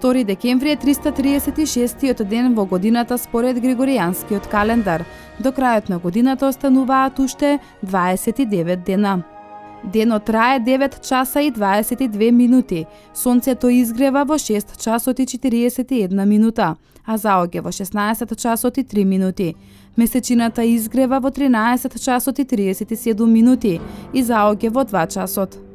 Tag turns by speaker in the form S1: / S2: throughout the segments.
S1: 2 декември е 336-тиот ден во годината според Григоријанскиот календар. До крајот на годината остануваат уште 29 дена. Денот трае 9 часа и 22 минути. Сонцето изгрева во 6 часот и 41 минута, а заоѓа во 16 часот и 3 минути. Месечината изгрева во 13 часот и 37 минути и заоѓа во 2 часот. –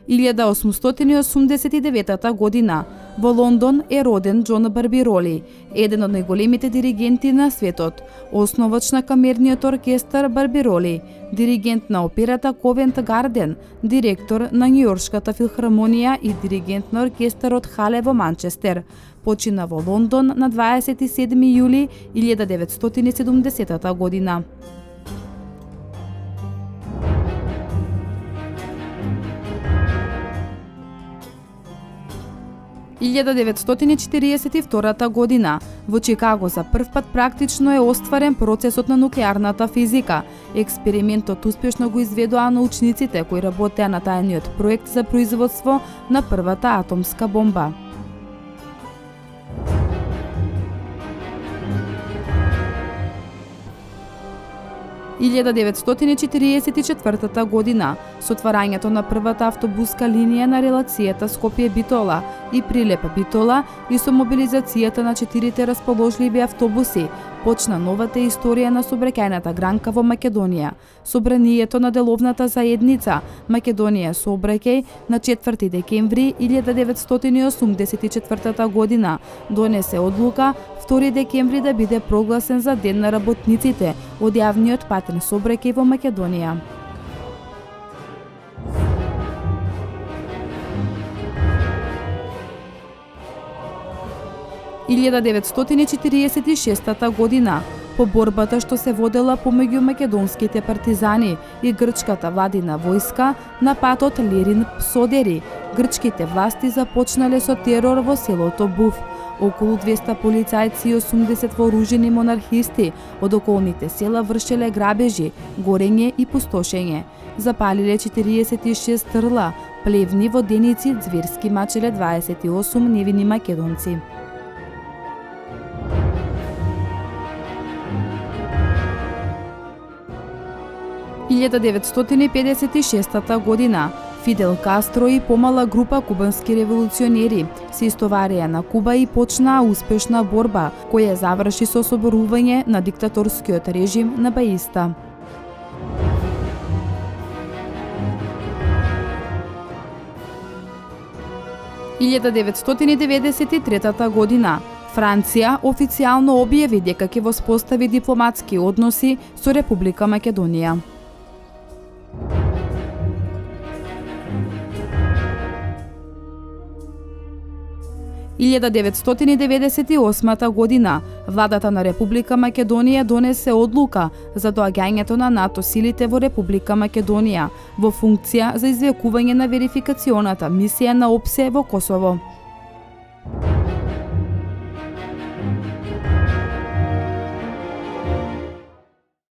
S1: 1889 година во Лондон е роден Џон Барбироли, еден од најголемите диригенти на светот, основач на камерниот оркестар Барбироли, диригент на операта Ковент Гарден, директор на Њујоршката филхармонија и диригент на оркестарот Хале во Манчестер. Почина во Лондон на 27 јули 1970 година. 1942 година во Чикаго за прв пат практично е остварен процесот на нуклеарната физика. Експериментот успешно го изведоа научниците кои работеа на тајниот проект за производство на првата атомска бомба. – 1944 година, со отварањето на првата автобуска линија на релацијата Скопје-Битола и Прилеп-Битола и со мобилизацијата на 4 расположливи автобуси, почна новата историја на сообраќајната гранка во Македонија. Собранието на деловната заедница Македонија сообраќај на 4 декември 1984 година донесе одлука 2 декември да биде прогласен за Ден на работниците од јавниот патен сообраќај во Македонија. – 1946 година, по борбата што се водела помеѓу македонските партизани и грчката владина војска на патот Лерин-Псодери, грчките власти започнале со терор во селото Буф. Околу 200 полицајци и 80 вооружени монархисти од околните села вршеле грабежи, горење и пустошење. Запалиле 46 трла, плевни, воденици, зверски мачеле 28 невини македонци. – 1956 година, Фидел Кастро и помала група кубански револуционери се истоварија на Куба и почнаа успешна борба, која заврши со соборување на диктаторскиот режим на Баиста. – 1993 година, Франција официјално објави дека ќе воспостави дипломатски односи со Република Македонија. – 1998 година, владата на Република Македонија донесе одлука за доаѓањето на НАТО силите во Република Македонија во функција за извлекување на верификационата мисија на ОПСЕ во Косово.